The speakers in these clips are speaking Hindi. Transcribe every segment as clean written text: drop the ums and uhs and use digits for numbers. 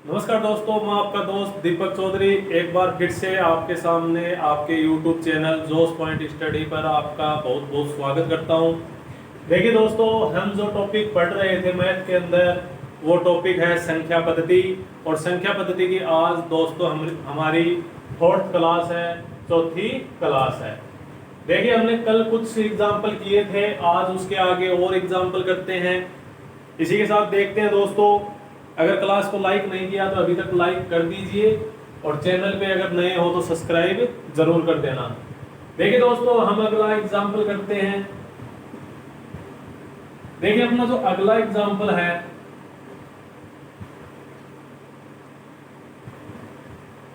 नमस्कार दोस्तों, मैं आपका दोस्त दीपक चौधरी एक बार फिर से आपके सामने आपके YouTube चैनल जोश पॉइंट स्टडी पर आपका बहुत बहुत स्वागत करता हूं। देखिए दोस्तों, हम जो टॉपिक पढ़ रहे थे मैथ के अंदर वो टॉपिक है संख्या पद्धति। और संख्या पद्धति की आज दोस्तों हमारी फोर्थ क्लास है, चौथी क्लास है। देखिए, हमने कल कुछ एग्जाम्पल किए थे, आज उसके आगे और एग्जाम्पल करते हैं। इसी के साथ देखते हैं दोस्तों, अगर क्लास को लाइक नहीं किया तो अभी तक लाइक कर दीजिए और चैनल पे अगर नए हो तो सब्सक्राइब जरूर कर देना। देखिए दोस्तों, हम अगला एग्जाम्पल करते हैं। देखिए, अपना जो अगला एग्जाम्पल है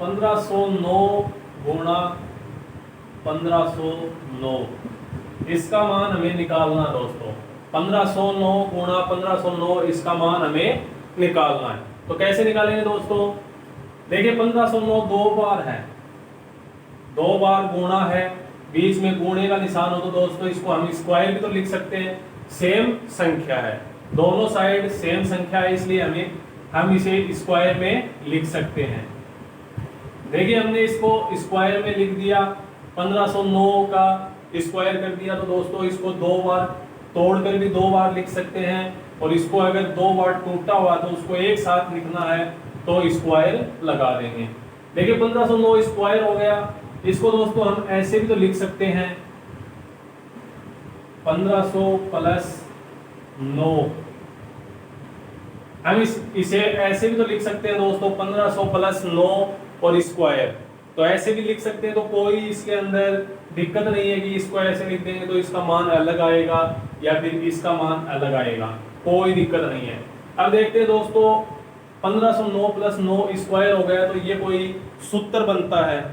1509 गुणा 1509, इसका मान हमें निकालना दोस्तों। 1509 गुणा 1509, इसका मान हमें निकालना है। तो कैसे निकालेंगे दोस्तों? देखिए, 1509 दो बार है, दो बार गुणा है, बीच में गुणे का निशान हो तो दोस्तों इसको हम स्क्वायर भी तो लिख सकते हैं। सेम संख्या है, दोनों साइड सेम संख्या है, इसलिए हम इसे स्क्वायर में लिख सकते हैं। देखिए, हमने इसको स्क्वायर में लिख दिया, 1509 का स्क्वायर कर दिया तो दोस्तों इसको दो बार तोड़कर भी दो बार लिख सकते हैं, और इसको अगर दो बार टूटा हुआ तो उसको एक साथ लिखना है तो स्क्वायर लगा देंगे। देखिए, 1509 स्क्वायर हो गया। इसको दोस्तों हम ऐसे भी तो लिख सकते हैं, 1500 प्लस 9। हम इसे ऐसे भी तो लिख सकते हैं दोस्तों, 1500 प्लस 9 और स्क्वायर। तो ऐसे भी लिख सकते हैं, तो कोई इसके अंदर दिक्कत नहीं है कि इसको ऐसे लिख देंगे तो इसका मान अलग आएगा या फिर इसका मान अलग आएगा, कोई दिक्कत नहीं है। अब देखते हैं दोस्तों, 1509 प्लस 9 स्क्वायर हो गया तो ये कोई सूत्र बनता है,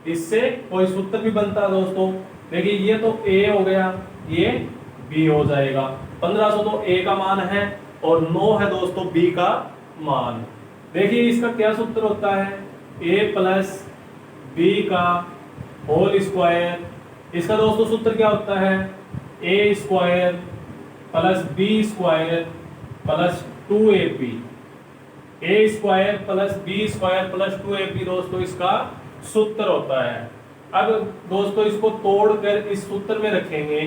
इससे कोई सूत्र भी बनता है दोस्तों। देखिए, ये तो a हो गया, ये b हो जाएगा। 1500 तो a का मान है और 9 है दोस्तों b का मान। देखिए, इसका क्या सूत्र होता है, a प्लस b का होल स्क्वायर। इसका दोस्तों सूत्र क्या होता है, a square plus b square plus 2ab। a square plus b square plus 2ab दोस्तों इसका सूत्र होता है। अब दोस्तों इसको तोड़कर इस सूत्र में रखेंगे,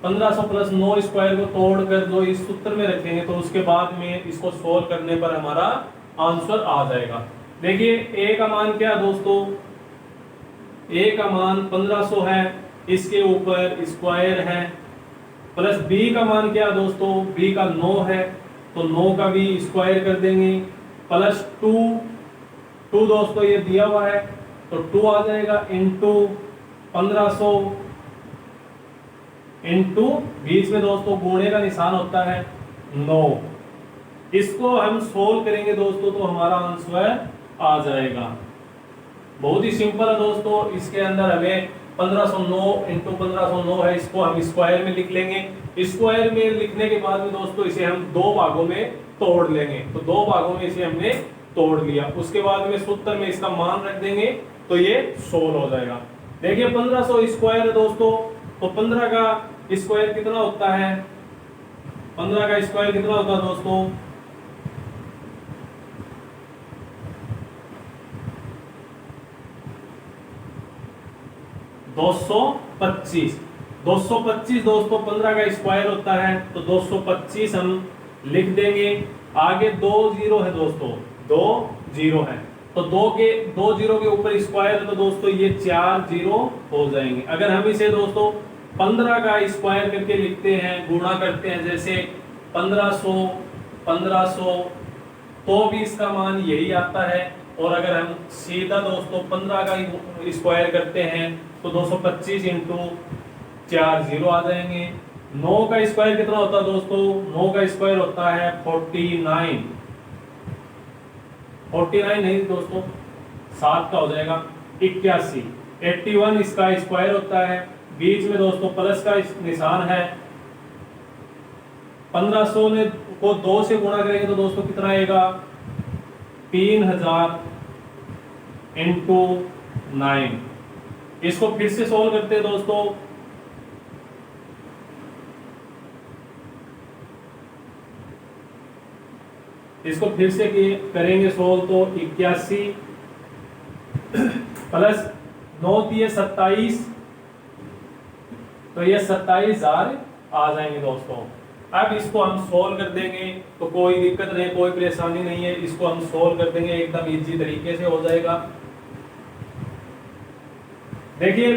1500 प्लस 9 स्क्वायर को तोड़कर जो इस सूत्र में रखेंगे तो उसके बाद में इसको सोल्व करने पर हमारा आंसर आ जाएगा। देखिए, a का मान क्या है दोस्तों, a का मान 1500 है, इसके ऊपर स्क्वायर है, प्लस b का मान क्या है दोस्तों, b का 9 है तो 9 का भी स्क्वायर कर देंगे, प्लस 2 दोस्तों ये दिया हुआ है तो 2 आ जाएगा, इंटू 1500 इंटू बीच में दोस्तों गुणे का निशान होता है 9। इसको हम सोल्व करेंगे दोस्तों तो हमारा आंसर आ जाएगा। बहुत ही सिंपल है दोस्तों। इसके अंदर हमें 1509 इंटू 1509 है, इसको हम स्क्वायर में लिख लेंगे। स्क्वायर में लिखने के बाद में दोस्तों इसे हम दो भागों में तोड़ लेंगे, तो दो भागों में इसे हमने तोड़ लिया। उसके बाद में सूत्र में इसका मान रख देंगे तो ये सोल्व हो जाएगा। देखिए, 1500 स्क्वायर है दोस्तों, तो 15 का स्क्वायर कितना होता है, 15 का स्क्वायर कितना होता है दोस्तों, 225। 225 दोस्तों 15 का स्क्वायर होता है तो 225 हम लिख देंगे। आगे 2 जीरो है दोस्तों, 2 जीरो है तो 2 जीरो के ऊपर स्क्वायर तो दोस्तों ये 4 जीरो हो जाएंगे। अगर हम इसे दोस्तों 15 का स्क्वायर करके लिखते हैं, गुणा करते हैं, जैसे 1500 तो भी इसका मान यही आता है। और अगर हम सीधा दोस्तों 15 का स्क्वायर करते हैं तो 225 इंटू 4 जीरो आ जाएंगे। 9 का स्क्वायर कितना होता है दोस्तों, 9 का स्क्वायर होता है 49। 49 नहीं दोस्तों, 7 का हो जाएगा 81। 81 इसका स्क्वायर होता है, बीच में दोस्तों प्लस का निशान है। 1500 में को 2 से गुणा करेंगे तो दोस्तों कितना आएगा, 3000 इंटू 9। इसको फिर से सोल्व करते हैं दोस्तों, इसको फिर से करेंगे सोल्व, तो 81 प्लस 9 दिए 27, तो ये 27,000 आ जाएंगे दोस्तों। अब इसको हम सोल्व कर देंगे, तो कोई दिक्कत नहीं, कोई परेशानी नहीं है, इसको हम सोल्व कर देंगे, एकदम इजी तरीके से हो जाएगा। देखिए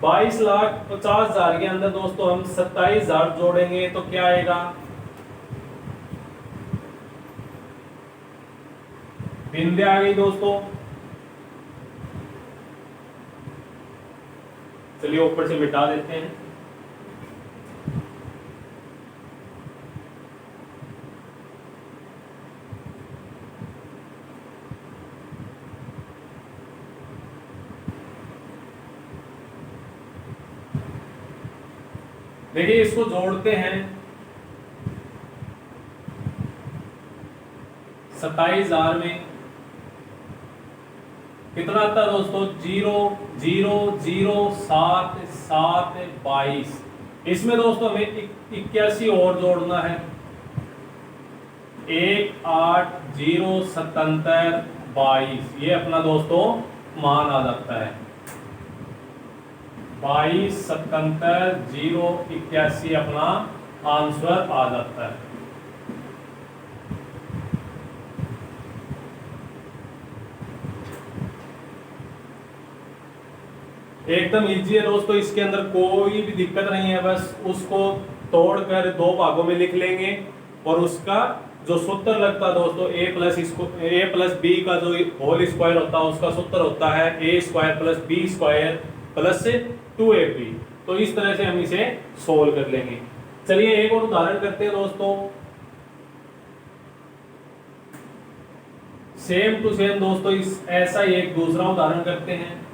22,50,000 के अंदर दोस्तों हम 27,000 जोड़ेंगे तो क्या आएगा, बिंदे आ गई दोस्तों। चलिए ऊपर से मिटा देते हैं। देखिए इसको जोड़ते हैं, 27,000 में कितना आता है दोस्तों, 0,0,0,7,7,22। इसमें दोस्तों हमें 81 और जोड़ना है, 1,8,0,77,22। ये अपना दोस्तों मान आ जाता है, 22,77,081 अपना आंसर आ जाता है। एकदम इजी है दोस्तों, इसके अंदर कोई भी दिक्कत नहीं है, बस उसको तोड़कर दो भागों में लिख लेंगे और उसका जो सूत्र लगता है दोस्तों a प्लस बी का जो होल स्क्वायर होता है उसका सूत्र होता है a square plus B square plus 2ab। तो इस तरह से हम इसे सोल्व कर लेंगे। चलिए एक और उदाहरण करते हैं दोस्तों, सेम टू सेम दोस्तों, इस ऐसा ही एक दूसरा उदाहरण करते हैं।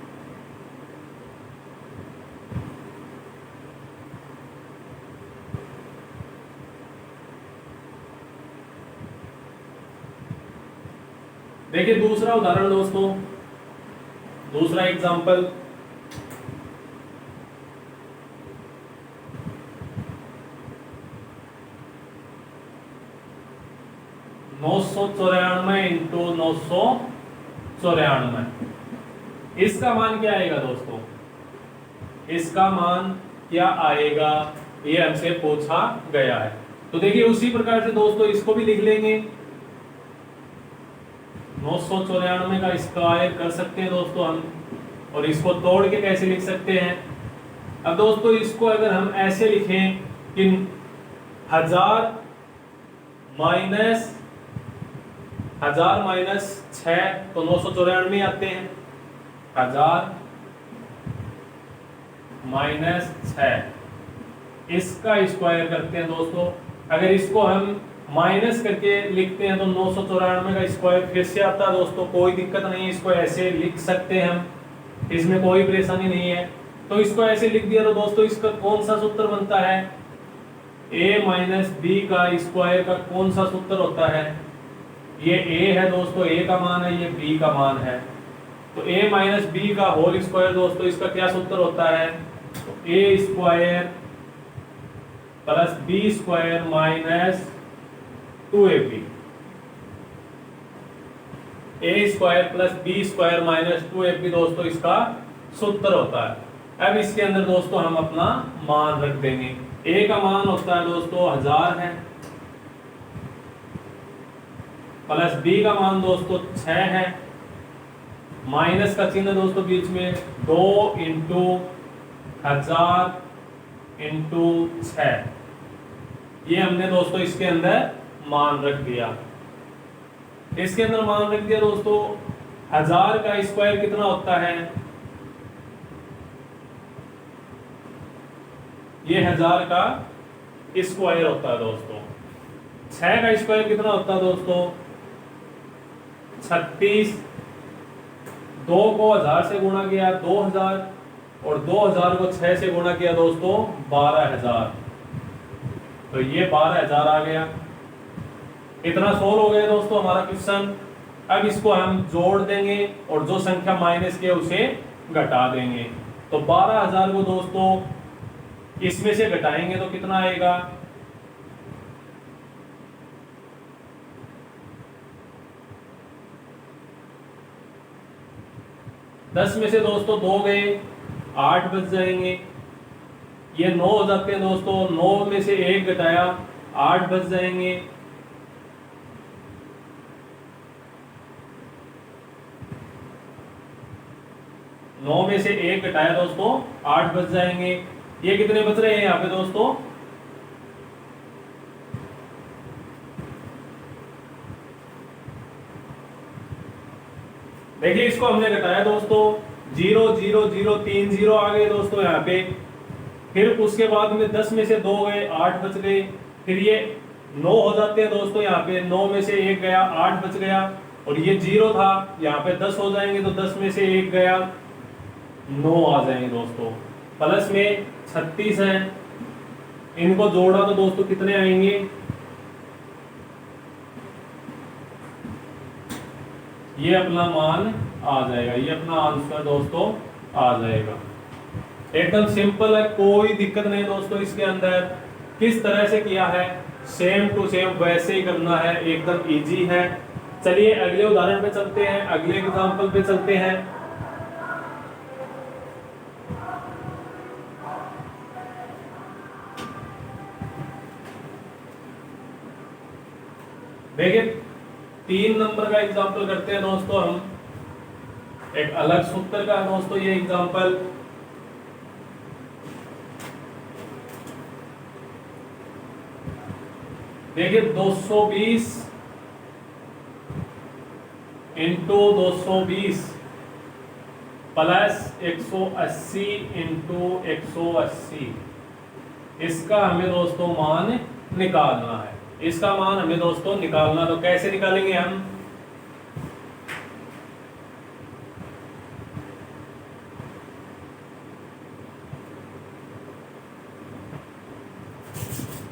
देखिए दूसरा उदाहरण दोस्तों, दूसरा एग्जांपल, नौ सौ 94 इंटू 994, इसका मान क्या आएगा दोस्तों, इसका मान क्या आएगा, ये हमसे पूछा गया है। तो देखिए उसी प्रकार से दोस्तों इसको भी लिख लेंगे, 994 का स्क्वायर कर सकते हैं दोस्तों हम, और इसको तोड़ के कैसे लिख सकते हैं। अब दोस्तों इसको अगर हम ऐसे लिखें कि 1000 माइनस 6 तो 994 आते हैं, 1000 माइनस 6 इसका स्क्वायर करते हैं दोस्तों। अगर इसको हम माइनस करके लिखते हैं तो 994 का स्क्वायर फिर से आता है दोस्तों, कोई दिक्कत नहीं है, इसको ऐसे लिख सकते हैं हम, इसमें कोई परेशानी नहीं है। तो इसको ऐसे लिख दिया तो दोस्तों इसका कौन सा सूत्र बनता है, a माइनस बी का स्क्वायर का कौन सा सूत्र होता है, ये a है दोस्तों, a का मान है, ये b का मान है, तो a माइनस बी का होल स्क्वायर दोस्तों इसका क्या सूत्र होता है, तो a square plus B square minus 2ab, a square plus B square minus 2ab दोस्तों इसका सूत्र होता है। अब इसके अंदर दोस्तों हम अपना मान रख देंगे, a का मान होता है दोस्तों 1000 है, प्लस b का मान दोस्तों 6 है, माइनस का चिन्ह दोस्तों बीच में 2 इंटू 1000 इंटू 6, ये हमने दोस्तों इसके अंदर मान रख दिया। इसके अंदर मान रख दिया दोस्तों, 1000 का स्क्वायर कितना होता है, ये 1000 का स्क्वायर होता है दोस्तों। 6 का स्क्वायर कितना होता है दोस्तों, 36, 2 को 1000 से गुणा किया 2000, और 2000 को 6 से गुणा किया दोस्तों 12000, तो ये 12000 आ गया। इतना सोल्व हो गया दोस्तों हमारा क्वेश्चन। अब इसको हम जोड़ देंगे और जो संख्या माइनस की है उसे घटा देंगे, तो 12000 को दोस्तों इसमें से घटाएंगे तो कितना आएगा, 10 में से दोस्तों 2 गए, 8 बच जाएंगे। ये 9 हो जाते हैं दोस्तों, 9 में से 1 घटाया, 8 बच जाएंगे। नौ में से 1 घटाया दोस्तों, 8 बच जाएंगे। ये कितने बच रहे हैं यहाँ पे दोस्तों? देखिए इसको हमने घटाया दोस्तों, 0 0 0 3 0 आ गए दोस्तों यहाँ पे। फिर उसके बाद में 10 में से 2 गए, 8 बच गए। फिर ये 9 हो जाते हैं दोस्तों यहाँ पे, 9 में से 1 गया, 8 बच गया। और ये 0 था, यहाँ पे 10 हो जाएंगे, तो 10 में से 1 गया, 9 आ जाएंगे दोस्तों। प्लस में 36 है, इनको जोड़ा तो दोस्तों कितने आएंगे? ये अपना मान आ जाएगा, ये अपना आंसर दोस्तों आ जाएगा। एकदम सिंपल है, कोई दिक्कत नहीं दोस्तों इसके अंदर। किस तरह से किया है, सेम टू सेम वैसे ही करना है, एकदम इजी है। चलिए अगले उदाहरण पे चलते हैं, अगले एग्जांपल पे चलते हैं। देखिए 3 नंबर का एग्जांपल करते हैं दोस्तों हम, एक अलग सूत्र का है दोस्तों ये एग्जांपल। देखिए 220 इंटू 220 प्लस 180 इंटू 180, इसका हमें दोस्तों मान निकालना है। इसका मान हमें दोस्तों निकालना, तो कैसे निकालेंगे हम?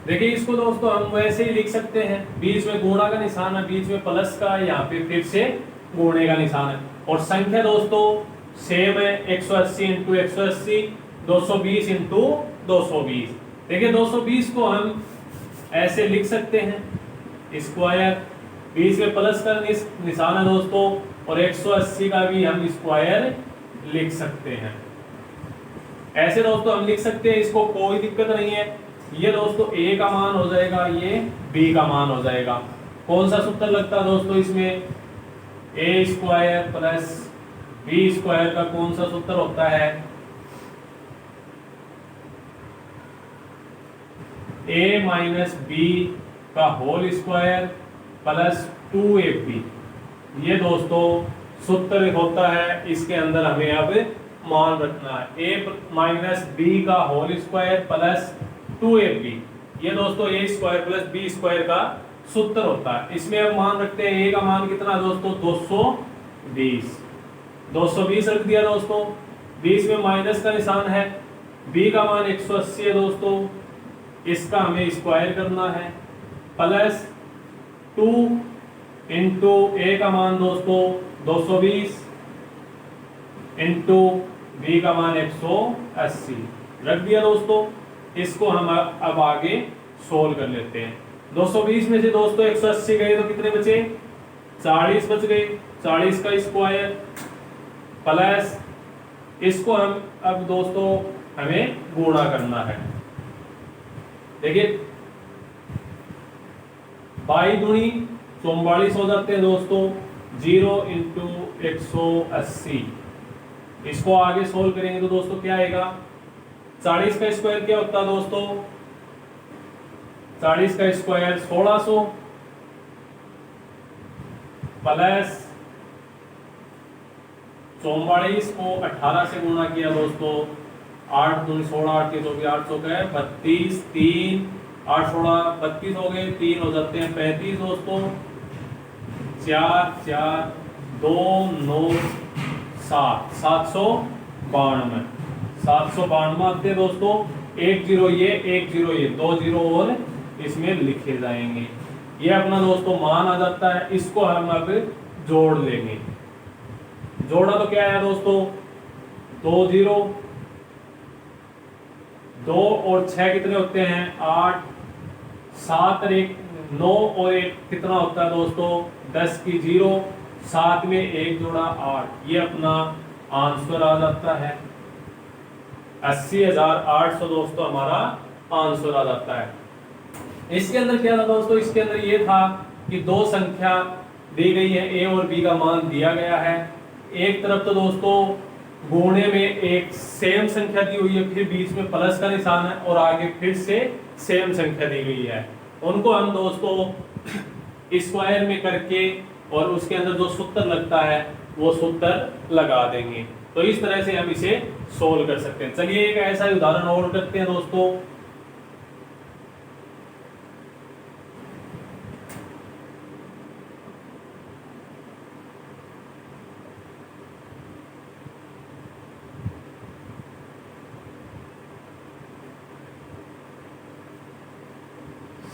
देखिए इसको दोस्तों हम वैसे ही लिख सकते हैं, बीच में गुणा का निशान है, बीच में प्लस का, यहाँ पे फिर से गुणे का निशान है। और संख्या दोस्तों सेम है, 180 इंटू 180, 220 इंटू 220। देखिए 220 को हम ऐसे लिख सकते हैं स्क्वायर, बीच में प्लस का निशान है दोस्तों, और 180 का भी हम स्क्वायर लिख सकते हैं। ऐसे दोस्तों हम लिख सकते हैं, इसको कोई दिक्कत नहीं है। ये दोस्तों a का मान हो जाएगा, ये b का मान हो जाएगा। कौन सा सूत्र लगता है दोस्तों इसमें? a square plus b square का कौन सा सूत्र होता है? a माइनस b का होल स्क्वायर प्लस 2ab, ये दोस्तों सूत्र होता है। इसके अंदर हमें अब मान रखना है, a माइनस b का होल स्क्वायर प्लस 2ab, ये दोस्तों a square plus b square का सूत्र होता है। इसमें अब मान रखते हैं, a का मान कितना दोस्तों? 220 रख दिया दोस्तों, बीच में माइनस का निशान है। b का मान 180 है दोस्तों, इसका हमें स्क्वायर करना है, प्लस 2 इंटू a का मान दोस्तों 220 इंटू b का मान 180 रख दिया दोस्तों। इसको हम अब आगे सोल्व कर लेते हैं। 220 में से दोस्तों 180 गए तो कितने बचे? 40 बच गए, 40 का स्क्वायर प्लस इसको हम अब दोस्तों हमें गुणा करना है। देखिए 22 दूनी 44 हो जाते हैं दोस्तों, 0 इंटू 180। इसको आगे सोल्व करेंगे तो दोस्तों क्या आएगा? 40 का स्क्वायर क्या होता है दोस्तों? 40 का स्क्वायर 1600 प्लस 44 को 18 से गुणा किया दोस्तों, 8 दूनी 16, 8 के 24, 800 का है 32, 3 8 16 32 हो गए, 3 हो जाते हैं 35 दोस्तों, 4 4 2 9 7 792 792 आते हैं दोस्तों। 1 0 ये 1 0 ये, 2 0 और इसमें लिखे जाएंगे। ये अपना दोस्तों मान आ जाता है। इसको हम अब जोड़ लेंगे। जोड़ा तो क्या है दोस्तों? 2 0 2 और 6 कितने होते हैं? 8 7 और 1 9 और 1 कितना होता है दोस्तों? 10 की 0, 7 में 1 जोड़ा 8। ये अपना आंसर आ जाता है। 80,800 दोस्तों हमारा आंसर आ जाता है। इसके अंदर क्या था दोस्तों, इसके अंदर ये था कि दो संख्या दी गई है, ए और बी का मान दिया गया है। एक तरफ तो दोस्तों गुणे में एक सेम संख्या दी हुई है, फिर बीच में प्लस का निशान है और आगे फिर से सेम संख्या दी गई है। उनको हम दोस्तों स्क्वायर में करके और उसके अंदर जो सूत्र लगता है वो सूत्र लगा देंगे। तो इस तरह से हम इसे सोल्व कर सकते हैं। चलिए एक ऐसा ही उदाहरण और करते हैं दोस्तों।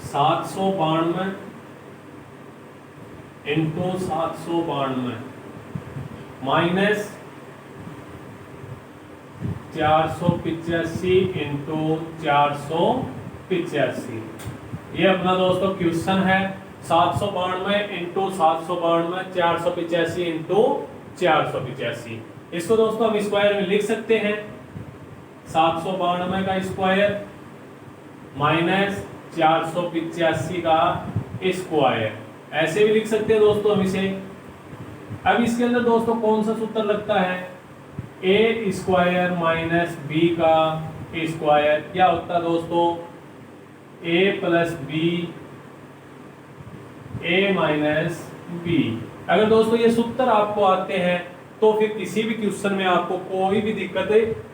सात सौ बानवे इंटू 792 माइनस 485 इंटू 485। ये अपना दोस्तों क्वेश्चन है। 792 इंटू 792, 485 इंटू 485। इसको दोस्तों हम स्क्वायर में लिख सकते हैं। 792 का स्क्वायर माइनस 485 का स्क्वायर, ऐसे भी लिख सकते हैं दोस्तों हम इसे। अब इसके अंदर दोस्तों कौन सा सूत्र लगता है, ए स्क्वायर माइनस बी का स्क्वायर। क्या होता है दोस्तों, ए प्लस बी, ए माइनस बी। अगर दोस्तों ये सूत्र आपको आते हैं तो फिर किसी भी क्वेश्चन में आपको कोई भी दिक्कत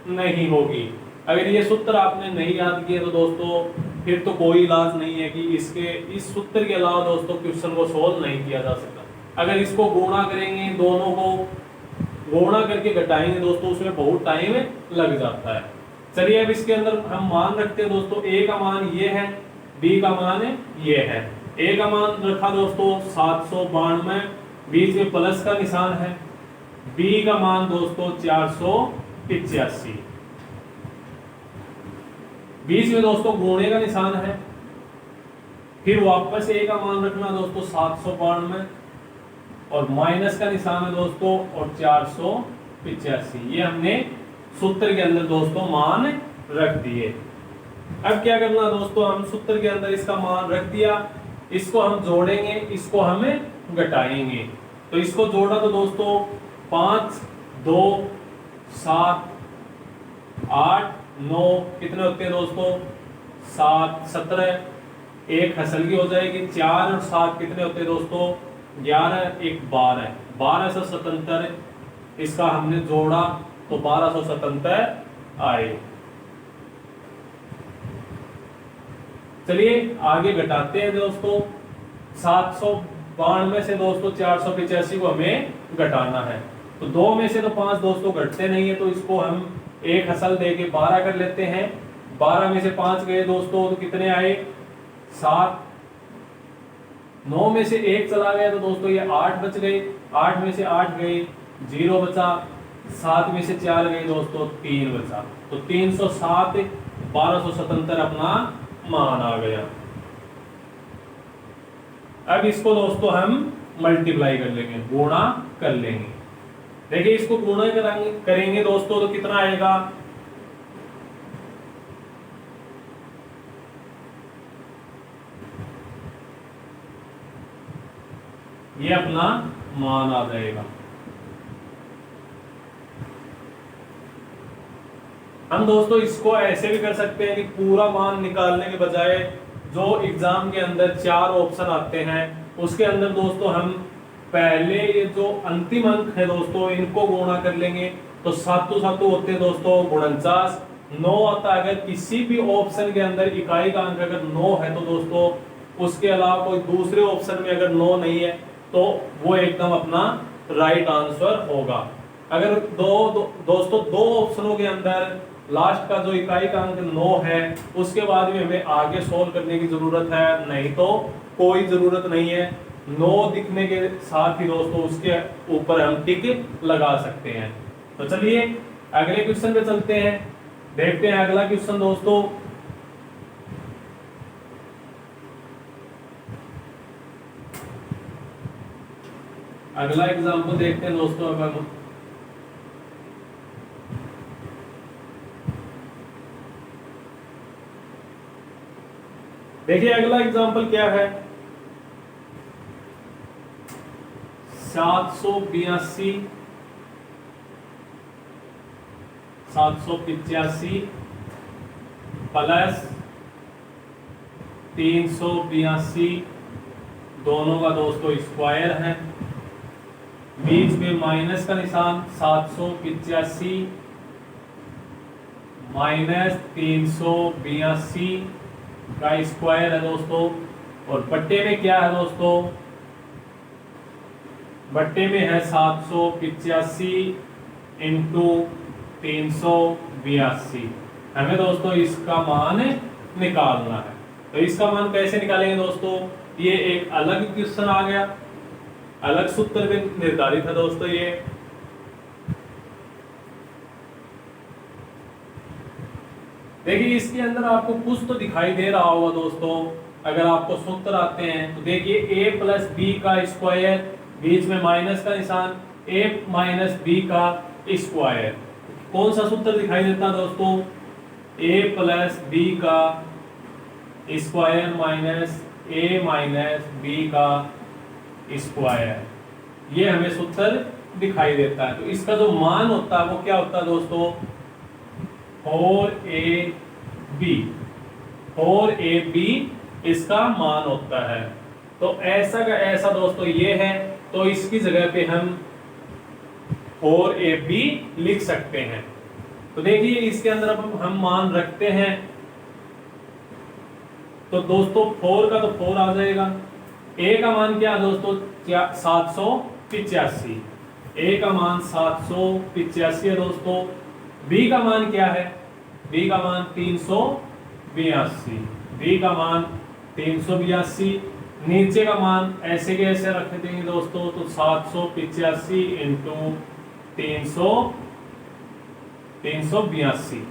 नहीं होगी। अगर ये सूत्र आपने नहीं याद किए तो दोस्तों फिर तो कोई इलाज नहीं है कि इस सूत्र के अलावा दोस्तों क्वेश्चन को सोल्व नहीं किया जा सकता। अगर इसको गुणा करेंगे, दोनों को गुणा करके घटाएंगे दोस्तों, उसमें बहुत टाइम लग जाता है। चलिए अब इसके अंदर हम मान रखते हैं दोस्तों। ए का मान ये है, बी का मान ये है। ए का मान रखा दोस्तों 792, बीच में प्लस का निशान है। बी का मान दोस्तों 485, बीच में दोस्तों गुणे का निशान है। फिर वापस ए का मान रखना दोस्तों 792 और माइनस का निशान है दोस्तों और 485। ये हमने सूत्र के अंदर दोस्तों मान रख दिए। अब क्या करना दोस्तों, हम सूत्र के अंदर इसका मान रख दिया, इसको हम जोड़ेंगे, इसको हमें घटाएंगे। तो इसको जोड़ा तो दोस्तों 5 2 7 8 9 कितने होते हैं दोस्तों, 7 17, एक हसल की हो जाएगी। 4 और 7 कितने होते हैं दोस्तों, 11, एक 12, 1277। इसका हमने जोड़ा तो 1277 आए। चलिए आगे घटाते हैं दोस्तों। 792 से दोस्तों 485 को हमें घटाना है। तो 2 में से तो 5 दोस्तों घटते नहीं है, तो इसको हम एक हसल देके 12 कर लेते हैं। 12 में से 5 गए दोस्तों तो कितने आए, 7। 9 में से 1 चला गया तो दोस्तों ये 8 बच गए। 8 में से 8 गए, 0 बचा। 7 में से 4 गए दोस्तों, 3 बचा। तो 307, 1277 अपना मान आ गया। अब इसको दोस्तों हम मल्टीप्लाई कर लेंगे, गुणा कर लेंगे। देखिए इसको गुणा करेंगे दोस्तों तो कितना आएगा, ये अपना मान आ जाएगा। हम दोस्तों इसको ऐसे भी कर सकते हैं कि पूरा मान निकालने के बजाय जो एग्जाम के अंदर 4 ऑप्शन आते हैं उसके अंदर दोस्तों हम पहले ये जो अंतिम अंक है दोस्तों इनको गुणा कर लेंगे। तो 7 7 होते हैं दोस्तों 49, 9 आता है। अगर किसी भी ऑप्शन के अंदर इकाई का अंक अगर 9 है तो दोस्तों उसके अलावा कोई दूसरे ऑप्शन में अगर 9 नहीं है तो वो एकदम अपना राइट आंसर होगा। अगर दोस्तों दो ऑप्शनों के अंदर लास्ट का जो इकाई का अंक 9 है उसके बाद में हमें आगे सोल्व करने की जरूरत है, नहीं तो कोई जरूरत नहीं है। 9 दिखने के साथ ही दोस्तों उसके ऊपर हम टिक लगा सकते हैं। तो चलिए अगले क्वेश्चन पे चलते हैं, देखते हैं अगला क्वेश्चन दोस्तों। अगला एग्जाम्पल देखते हैं दोस्तों। अब हम देखिए अगला एग्जांपल क्या है, 782 785 प्लस 382 दोनों का दोस्तों स्क्वायर है, बीच में माइनस का निशान, 785 माइनस 382 का स्क्वायर है दोस्तों। और बट्टे में क्या है दोस्तों, बट्टे में है 785 इंटू 382। हमें दोस्तों इसका मान निकालना है। तो इसका मान कैसे निकालेंगे दोस्तों, ये एक अलग क्वेश्चन आ गया, अलग सूत्र में निर्धारित है दोस्तों। ये देखिए इसके अंदर आपको कुछ तो दिखाई दे रहा होगा दोस्तों, अगर आपको सूत्र आते हैं तो देखिए a प्लस बी का स्क्वायर, बीच में माइनस का निशान, a माइनस बी का स्क्वायर। कौन सा सूत्र दिखाई देता है दोस्तों, a प्लस बी का square minus a minus B का स्क्वायर, ये हमें सूत्र दिखाई देता है। तो इसका जो मान होता है वो क्या होता है दोस्तों, 4ab इसका मान होता है। तो ऐसा का ऐसा दोस्तों ये है, तो इसकी जगह पे हम 4ab लिख सकते हैं। तो देखिए इसके अंदर अब हम मान रखते हैं, तो दोस्तों 4 का तो 4 आ जाएगा, a का मान क्या है दोस्तों, 785, a का मान 785 है दोस्तों। b का मान क्या है, b का मान 382, b का मान 382, नीचे का मान ऐसे के ऐसे रख देंगे दोस्तों, तो 785 इंटू 382,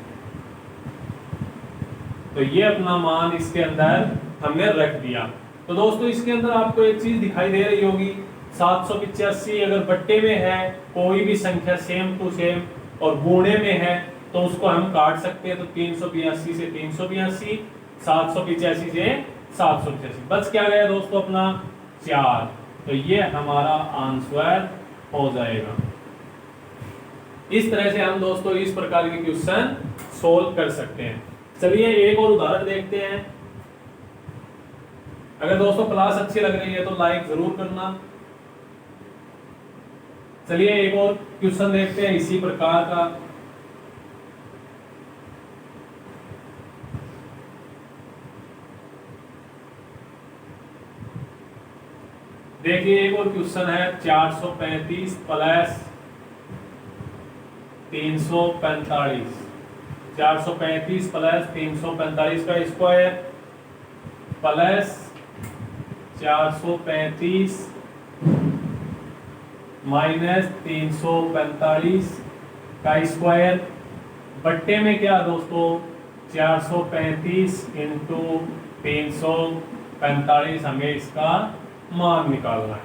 तो ये अपना मान इसके अंदर हमने रख दिया। तो दोस्तों इसके अंदर आपको एक चीज दिखाई दे रही होगी, 785 अगर बट्टे में है कोई भी संख्या सेम टू सेम और गुणे में है तो उसको हम काट सकते हैं। तो 382 से 382, 785 से 785, बच क्या गया दोस्तों अपना 4। तो ये हमारा आंसर हो जाएगा। इस तरह से हम दोस्तों इस प्रकार के क्वेश्चन सोल्व कर सकते हैं। चलिए एक और उदाहरण देखते हैं। अगर दोस्तों क्लास अच्छी लग रही है तो लाइक जरूर करना। चलिए एक और क्वेश्चन देखते हैं इसी प्रकार का। देखिए एक और क्वेश्चन है, 435 प्लस 345, 435 प्लस 345 का स्क्वायर प्लस 435 माइनस 345 का स्क्वायर, बट्टे में क्या दोस्तों 435 इंटू 345, हमें इसका मान निकालना है।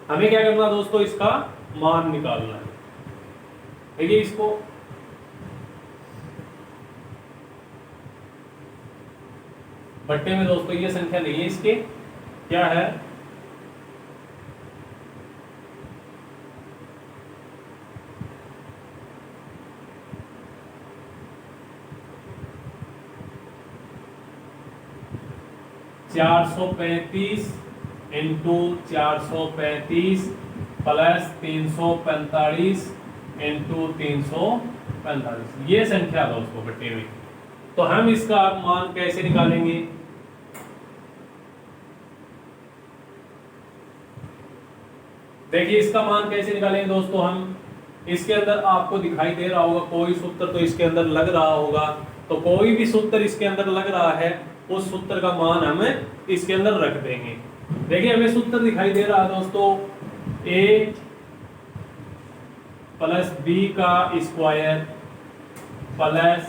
हमें क्या करना दोस्तों, इसका मान निकालना है। देखिए इसको बट्टे में दोस्तों ये संख्या नहीं है, इसके क्या है चार सौ 435 इंटू 435 प्लस 345 इंटू 345, ये संख्या दोस्तों बट्टे में। तो हम इसका मान कैसे निकालेंगे, देखिए इसका मान कैसे निकालेंगे दोस्तों हम। इसके अंदर आपको दिखाई दे रहा होगा कोई सूत्र तो इसके अंदर लग रहा होगा, तो कोई भी सूत्र इसके अंदर लग रहा है उस सूत्र का मान हम इसके अंदर रख देंगे। देखिए हमें सूत्र दिखाई दे रहा है दोस्तों, a प्लस बी का square plus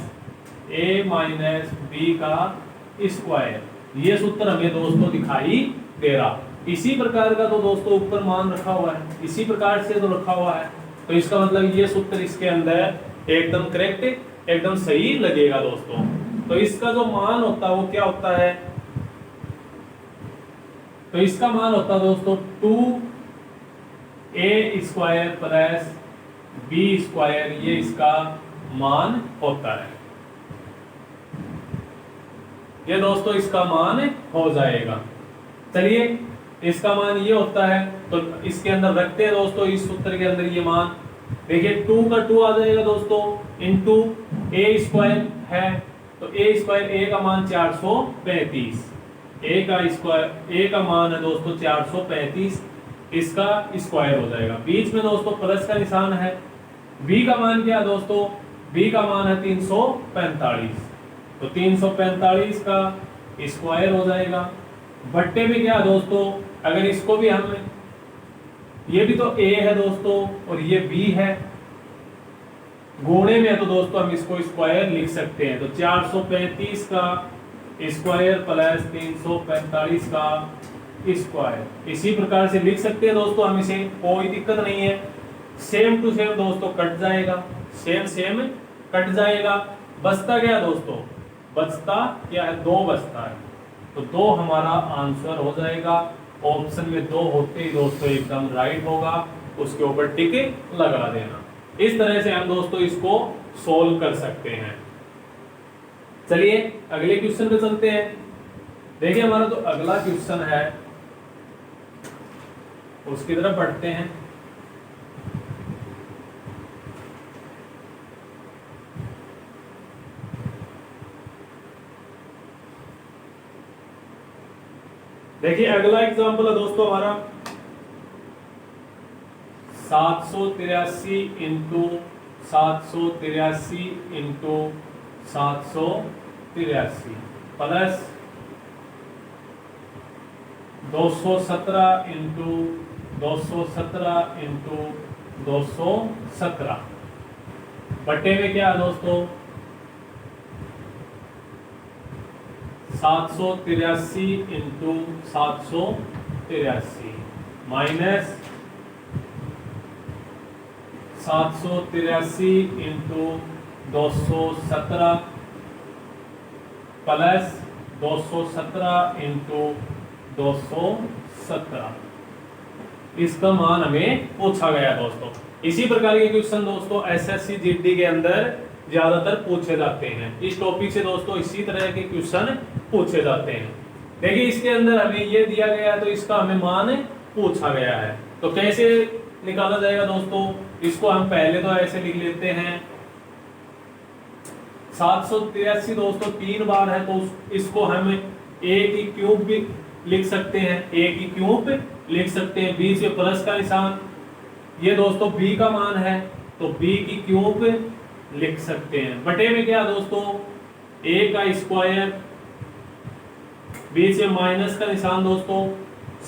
a minus B का स्क्वायर, ये सूत्र हमें दोस्तों दिखाई दे रहा। इसी प्रकार का तो दोस्तों ऊपर मान रखा हुआ है, इसी प्रकार से तो रखा हुआ है, तो इसका मतलब ये सूत्र इसके अंदर एकदम करेक्ट एकदम सही लगेगा दोस्तों। तो इसका जो मान होता है वो क्या होता है, तो इसका मान होता है दोस्तों 2a² प्लस b², ये इसका मान होता है। ये दोस्तों इसका मान हो जाएगा। चलिए इसका मान ये होता है, तो इसके अंदर रखते हैं दोस्तों, इस सूत्र के अंदर ये मान देखिए 2 का 2 आ जाएगा दोस्तों, इंटू a² है, तो a² का मान 435, a का मान है दोस्तों 435, इसका स्क्वायर हो जाएगा। बीच में दोस्तों प्लस का निशान है। b का मान क्या है दोस्तों, b का मान है 345, तो 345 का स्क्वायर हो जाएगा। बट्टे में क्या है दोस्तों, अगर इसको भी हम, ये भी तो a है दोस्तों और ये b है, गुणे में तो दोस्तों हम इसको स्क्वायर लिख सकते हैं, तो 435 का स्क्वायर प्लस 345 का स्क्वायर, इसी प्रकार से लिख सकते हैं दोस्तों हम इसे, कोई दिक्कत नहीं है। सेम टू सेम दोस्तों कट जाएगा, सेम कट जाएगा। बचता क्या दोस्तों, बचता क्या है, 2 बचता है, तो 2 हमारा आंसर हो जाएगा। ऑप्शन में 2 होते ही दोस्तों एकदम राइट होगा, उसके ऊपर टिक लगा देना। इस तरह से हम दोस्तों इसको सोल्व कर सकते हैं। चलिए अगले क्वेश्चन पे चलते हैं। देखिए हमारा जो अगला क्वेश्चन है उसकी तरफ बढ़ते हैं। देखिए अगला एग्जांपल है दोस्तों हमारा 783 into 783 into 783 plus 217 into 217 into 217 बटे में क्या है दोस्तों 783 into 783 minus 783 into 217 plus 217 into 217, इसका मान हमें पूछा गया दोस्तों। इसी प्रकार के क्वेश्चन दोस्तों एसएससी जीडी के अंदर ज्यादातर पूछे जाते हैं। इस टॉपिक से दोस्तों इसी तरह के क्वेश्चन पूछे जाते हैं। देखिए इसके अंदर हमें ये दिया गया है, तो इसका हमें मान पूछा गया है, तो कैसे निकाला जाएगा दोस्तों, इसको हम पहले तो ऐसे लिख लेते हैं 783 दोस्तों 3 बार है, तो इसको हम a की क्यूब भी लिख सकते हैं, a की क्यूब लिख सकते हैं, बीच में प्लस का निशान, ये दोस्तों b का मान है तो b की क्यूब लिख सकते हैं। बटे में क्या दोस्तों a का स्क्वायर, बीच में माइनस का निशान दोस्तों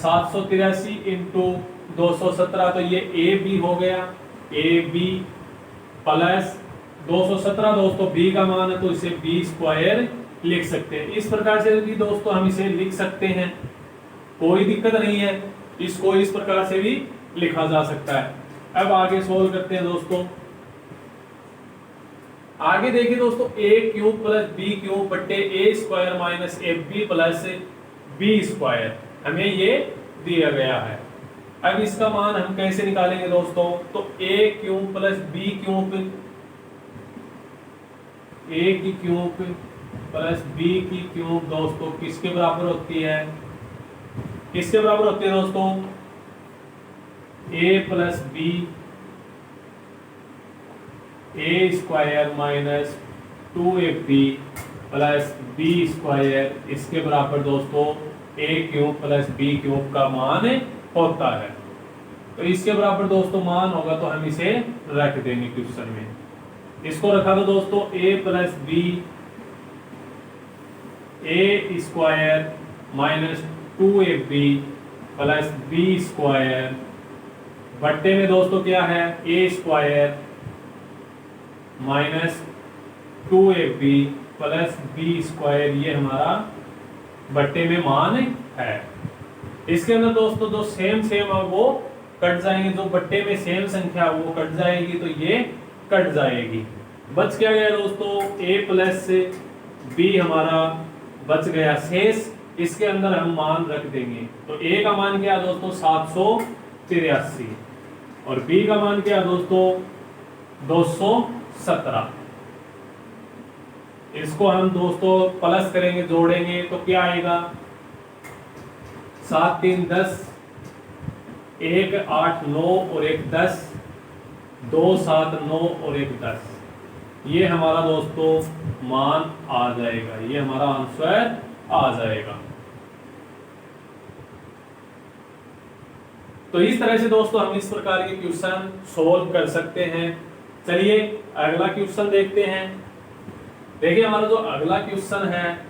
783 इंटू 217, तो ये ए बी हो गया, ए बी प्लस 217 दोस्तों b का मान है तो इसे b स्क्वायर लिख सकते हैं। इस प्रकार से भी दोस्तों हम इसे लिख सकते हैं, कोई दिक्कत नहीं है, इसको इस प्रकार से भी लिखा जा सकता है। अब आगे सोल्व करते हैं दोस्तों। आगे देखिए दोस्तों a cube plus b cube बट्टे A square minus A B plus B square हमें ये दिया गया है। अब इसका मान हम कैसे निकालेंगे दोस्तों, तो a cube plus b cube, a की क्यूब प्लस b की क्यूब दोस्तों किसके बराबर होती है, किसके बराबर होती है दोस्तों, a plus b A square minus 2ab plus B square, इसके बराबर दोस्तों a cube plus b cube का मान होता है। तो इसके बराबर दोस्तों मान होगा तो हम इसे रख देंगे क्वेश्चन में। इसको रखा तो दोस्तों a plus B A square minus 2ab plus B square बट्टे में दोस्तों क्या है a square minus 2ab plus B square, ये हमारा बट्टे में मान है। इसके अंदर दोस्तों जो सेम है वो कट जाएंगे, जो बट्टे में सेम संख्या वो कट जाएगी, तो ये कट जाएगी। बच क्या गया दोस्तों a प्लस बी हमारा बच गया शेष, इसके अंदर हम मान रख देंगे। तो ए का मान क्या है दोस्तों 783 और बी का मान क्या है दोस्तों 217। इसको हम दोस्तों प्लस करेंगे, जोड़ेंगे तो क्या आएगा 7 3 10, 1 8 9 और 1 10, 2 7 9 और 1 10। ये हमारा दोस्तों मान आ जाएगा, ये हमारा आंसर आ जाएगा। तो इस तरह से दोस्तों हम इस प्रकार के क्वेश्चन सोल्व कर सकते हैं। चलिए अगला क्वेश्चन देखते हैं। देखिए हमारा जो अगला क्वेश्चन है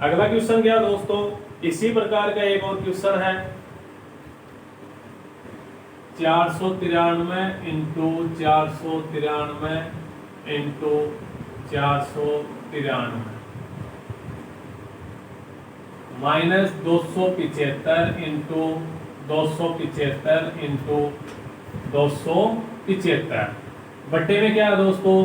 अगला क्वेश्चन क्या दोस्तों, इसी प्रकार का एक और क्वेश्चन है 493 into 493 into 493 minus 275 into 275 into 275 बट्टे में क्या है दोस्तों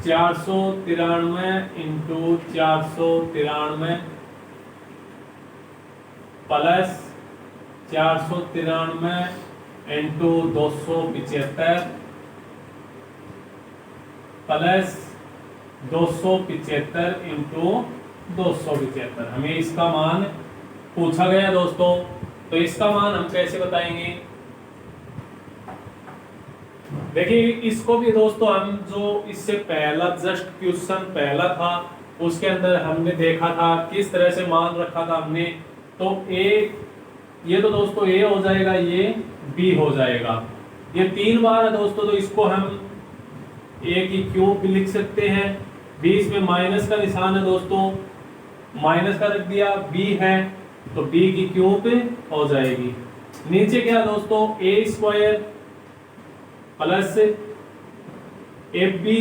493 into 493 plus 493 into 275 plus 275 into 275। हमें इसका मान पूछा गया दोस्तों, तो इसका मान हम कैसे बताएंगे। देखिए इसको भी दोस्तों हम जो इससे पहला जस्ट क्वेश्चन पहला था उसके अंदर हमने देखा था किस तरह से मान रखा था हमने। तो ए ये तो दोस्तों ए हो जाएगा, ये बी हो जाएगा। ये 3 बार है दोस्तों, तो इसको हम ए की क्यूब भी लिख सकते हैं। बीच में माइनस का निशान है दोस्तों, माइनस का रख दिया, बी है तो बी की क्यूब हो जाएगी। नीचे क्या है दोस्तों A square plus F B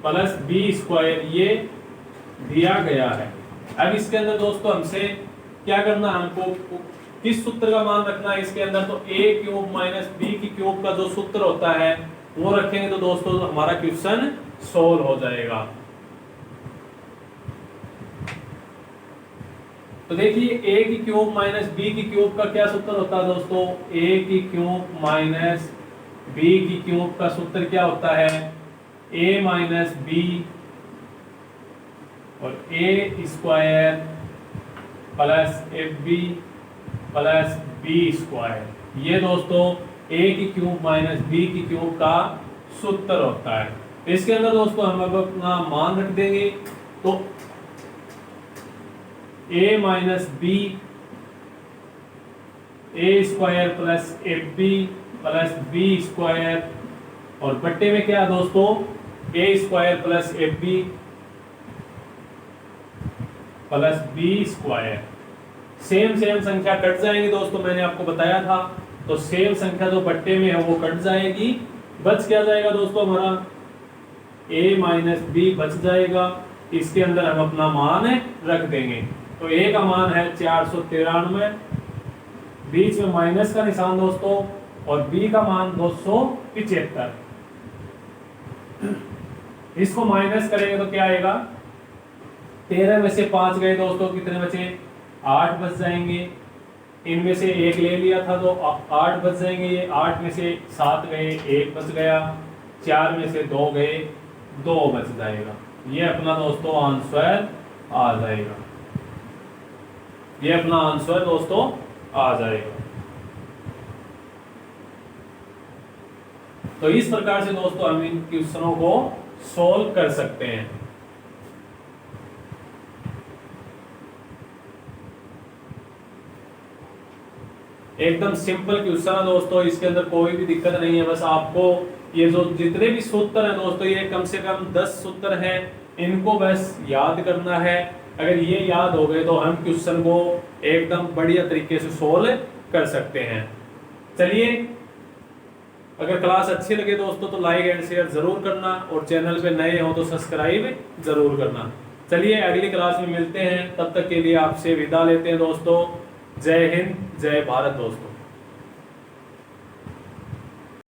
plus B square, ये दिया गया है। अब इसके अंदर दोस्तों हमसे क्या करना, हमको किस सूत्र का मान रखना है इसके अंदर। तो ए क्यूब माइनस बी की क्यूब का जो सूत्र होता है वो रखेंगे तो दोस्तों हमारा क्वेश्चन सोल्व हो जाएगा। तो देखिए ए की क्यूब माइनस बी की क्यूब का क्या सूत्र होता है दोस्तों, ए की क्यूब माइनस बी की क्यूब का सूत्र क्या होता है, ए माइनस बी और A square plus F B plus B square. ये दोस्तों ए की क्यूब माइनस बी की क्यूब का सूत्र होता है। इसके अंदर दोस्तों हम अब अपना मान रख देंगे। तो A minus B A square plus F B plus B square और बट्टे में क्या है दोस्तों A square plus F B plus B square. Same संख्या कट जाएंगी दोस्तों, मैंने आपको बताया था। तो सेम संख्या जो बट्टे में है वो कट जाएगी, बच क्या जाएगा दोस्तों हमारा a माइनस बी बच जाएगा। इसके अंदर हम अपना मान रख देंगे। तो a का मान है 493, बीच में माइनस का निशान दोस्तों, और b का मान 275। इसको माइनस करेंगे तो क्या आएगा 13 में से 5 गए दोस्तों, कितने बचे 8 बच जाएंगे। इनमें से एक ले लिया था तो 8 बच जाएंगे। ये 8 में से 7 गए, 1 बच गया। 4 में से 2 गए, 2 बच जाएगा। ये अपना दोस्तों आंसर आ जाएगा, ये अपना आंसर दोस्तों आ जाएगा। तो इस प्रकार से दोस्तों हम इन क्वेश्चनों को सॉल्व कर सकते हैं। एकदम सिंपल क्वेश्चन है दोस्तों, इसके अंदर कोई भी दिक्कत नहीं है। बस आपको ये जो जितने भी सूत्र हैं दोस्तों, ये कम से कम 10 सूत्र हैं, इनको बस याद करना है। अगर ये याद हो गए तो हम क्वेश्चन को एकदम बढ़िया तरीके से सोल्व कर सकते हैं। चलिए अगर क्लास अच्छी लगे दोस्तों तो लाइक एंड शेयर जरूर करना, और चैनल पे नए हो तो सब्सक्राइब जरूर करना। चलिए अगली क्लास में मिलते हैं, तब तक के लिए आपसे विदा लेते हैं दोस्तों। जय हिंद, जय भारत दोस्तों।